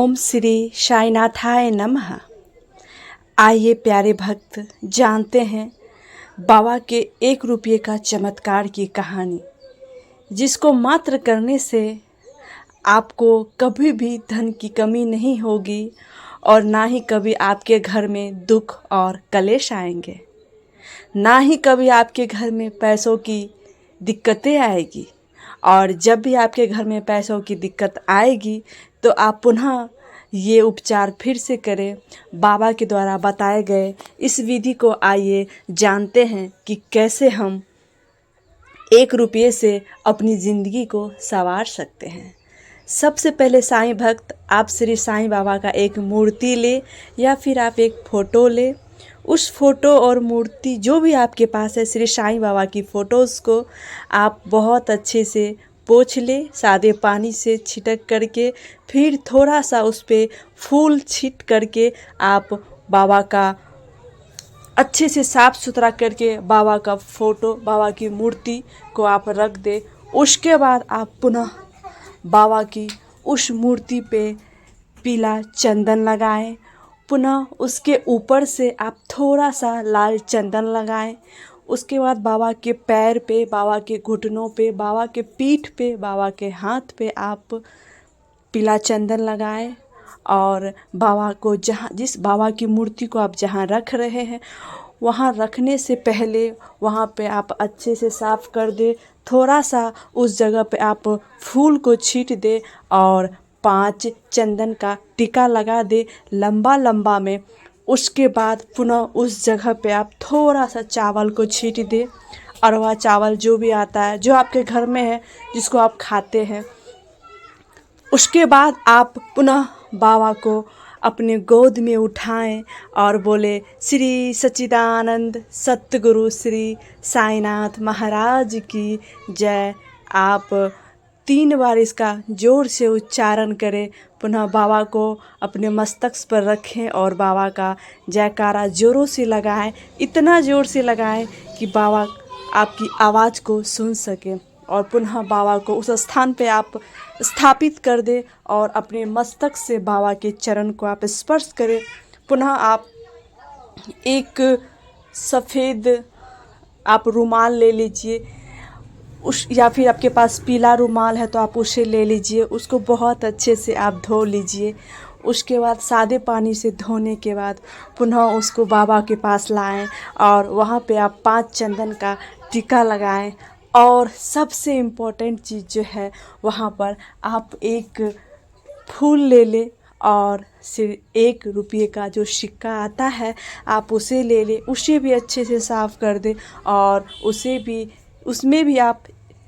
ओम श्री साईनाथाय नमः। आइए प्यारे भक्त जानते हैं बाबा के 1 रुपये का चमत्कार की कहानी, जिसको मात्र करने से आपको कभी भी धन की कमी नहीं होगी और ना ही कभी आपके घर में दुख और कलेश आएंगे, ना ही कभी आपके घर में पैसों की दिक्कतें आएगी। और जब भी आपके घर में पैसों की दिक्कत आएगी तो आप पुनः ये उपचार फिर से करें। बाबा के द्वारा बताए गए इस विधि को आइए जानते हैं कि कैसे हम 1 रुपये से अपनी ज़िंदगी को संवार सकते हैं। सबसे पहले साईं भक्त, आप श्री साईं बाबा का एक मूर्ति ले या फिर आप एक फ़ोटो ले। उस फोटो और मूर्ति जो भी आपके पास है, श्री साईं बाबा की फ़ोटोज़ को आप बहुत अच्छे से पोंछ ले, सादे पानी से छिटक करके, फिर थोड़ा सा उस पर फूल छीट करके आप बाबा का अच्छे से साफ़ सुथरा करके बाबा का फ़ोटो, बाबा की मूर्ति को आप रख दे। उसके बाद आप पुनः बाबा की उस मूर्ति पे पीला चंदन लगाएं। पुनः उसके ऊपर से आप थोड़ा सा लाल चंदन लगाएं। उसके बाद बाबा के पैर पे, बाबा के घुटनों पे, बाबा के पीठ पे, बाबा के हाथ पे आप पीला चंदन लगाएं। और बाबा को जिस बाबा की मूर्ति को आप जहाँ रख रहे हैं, वहाँ रखने से पहले वहाँ पे आप अच्छे से साफ़ कर दे। थोड़ा सा उस जगह पे आप फूल को छीट दे और 5 चंदन का टीका लगा दे लंबा लंबा में। उसके बाद पुनः उस जगह पे आप थोड़ा सा चावल को छीट दे, अरवा चावल जो भी आता है, जो आपके घर में है, जिसको आप खाते हैं। उसके बाद आप पुनः बाबा को अपने गोद में उठाएं और बोले, श्री सच्चिदानंद सतगुरु श्री साईनाथ महाराज की जय। आप 3 बार इसका ज़ोर से उच्चारण करें। पुनः बाबा को अपने मस्तक पर रखें और बाबा का जयकारा ज़ोरों से लगाएं। इतना ज़ोर से लगाएं कि बाबा आपकी आवाज़ को सुन सकें। और पुनः बाबा को उस स्थान पे आप स्थापित कर दें और अपने मस्तक से बाबा के चरण को आप स्पर्श करें। पुनः आप एक सफ़ेद आप रुमाल ले लीजिए, या फिर आपके पास पीला रुमाल है तो आप उसे ले लीजिए। उसको बहुत अच्छे से आप धो लीजिए। उसके बाद सादे पानी से धोने के बाद पुनः उसको बाबा के पास लाएं और वहाँ पे आप 5 चंदन का टीका लगाएं। और सबसे इम्पोर्टेंट चीज़ जो है, वहाँ पर आप एक फूल ले लें और सिर्फ 1 रुपये का जो सिक्का आता है आप उसे ले लें। उसे भी अच्छे से साफ़ कर दें और उसमें भी आप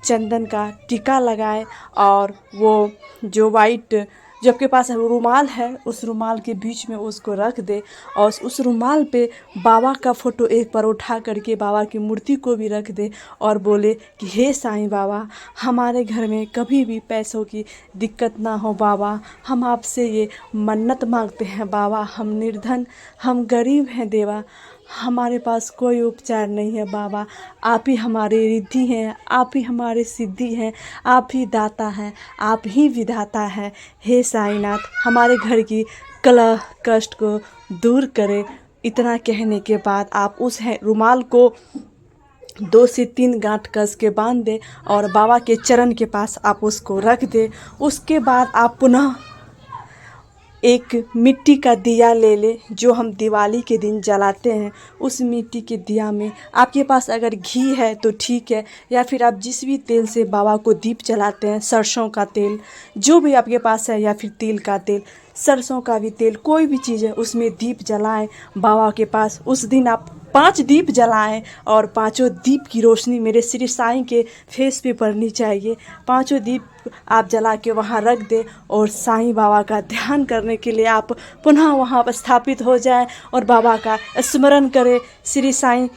चंदन का टीका लगाएं। और वो जो वाइट जो आपके पास रुमाल है, उस रुमाल के बीच में उसको रख दे और उस रुमाल पे बाबा का फ़ोटो एक बार उठा करके बाबा की मूर्ति को भी रख दे और बोले कि हे साईं बाबा, हमारे घर में कभी भी पैसों की दिक्कत ना हो बाबा। हम आपसे ये मन्नत मांगते हैं बाबा, हम निर्धन, हम गरीब हैं देवा, हमारे पास कोई उपचार नहीं है बाबा। आप ही हमारे रिद्धि हैं, आप ही हमारे सिद्धि हैं, आप ही दाता हैं, आप ही विधाता हैं। हे साईनाथ, हमारे घर की कलह कष्ट को दूर करें। इतना कहने के बाद आप उस रुमाल को 2 से 3 गांठ कस के बांध दें और बाबा के चरण के पास आप उसको रख दें। उसके बाद आप पुनः एक मिट्टी का दिया ले ले, जो हम दिवाली के दिन जलाते हैं। उस मिट्टी के दिया में आपके पास अगर घी है तो ठीक है, या फिर आप जिस भी तेल से बाबा को दीप जलाते हैं, सरसों का तेल जो भी आपके पास है, या फिर तिल का तेल, सरसों का भी तेल, कोई भी चीज़ है, उसमें दीप जलाएं बाबा के पास। उस दिन आप 5 दीप जलाएं और 5 दीप की रोशनी मेरे श्री साईं के फेस पे पड़नी चाहिए। 5 दीप आप जला के वहाँ रख दें और साईं बाबा का ध्यान करने के लिए आप पुनः वहाँ पर स्थापित हो जाएं और बाबा का स्मरण करें। श्री साईं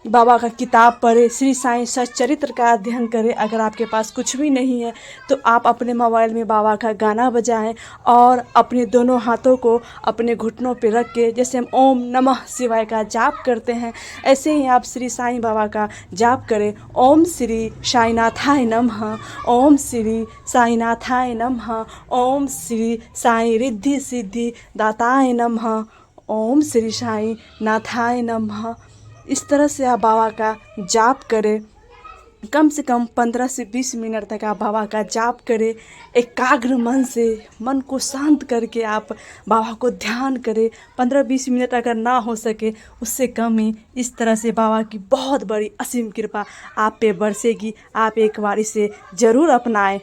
बाबा का किताब पढ़े, श्री साईं सच्चरित्र का अध्ययन करें। अगर आपके पास कुछ भी नहीं है तो आप अपने मोबाइल में बाबा का गाना बजाएं और अपने दोनों हाथों को अपने घुटनों पे रख के, जैसे हम ओम नमः शिवाय का जाप करते हैं, ऐसे ही आप श्री साईं बाबा का जाप करें। ओम श्री साईनाथाय नमः, ओम श्री साईनाथाय नमः, ओम श्री साईं रिद्धि सिद्धि दाताय नमः, ओम श्री साईं नाथाय नमः। इस तरह से आप बाबा का जाप करें। कम से कम 15 से 20 मिनट तक आप बाबा का जाप करें। एकाग्र मन से, मन को शांत करके आप बाबा को ध्यान करें। 15-20 मिनट अगर ना हो सके उससे कम ही, इस तरह से बाबा की बहुत बड़ी असीम कृपा आप पे बरसेगी। आप एक बार इसे ज़रूर अपनाएं।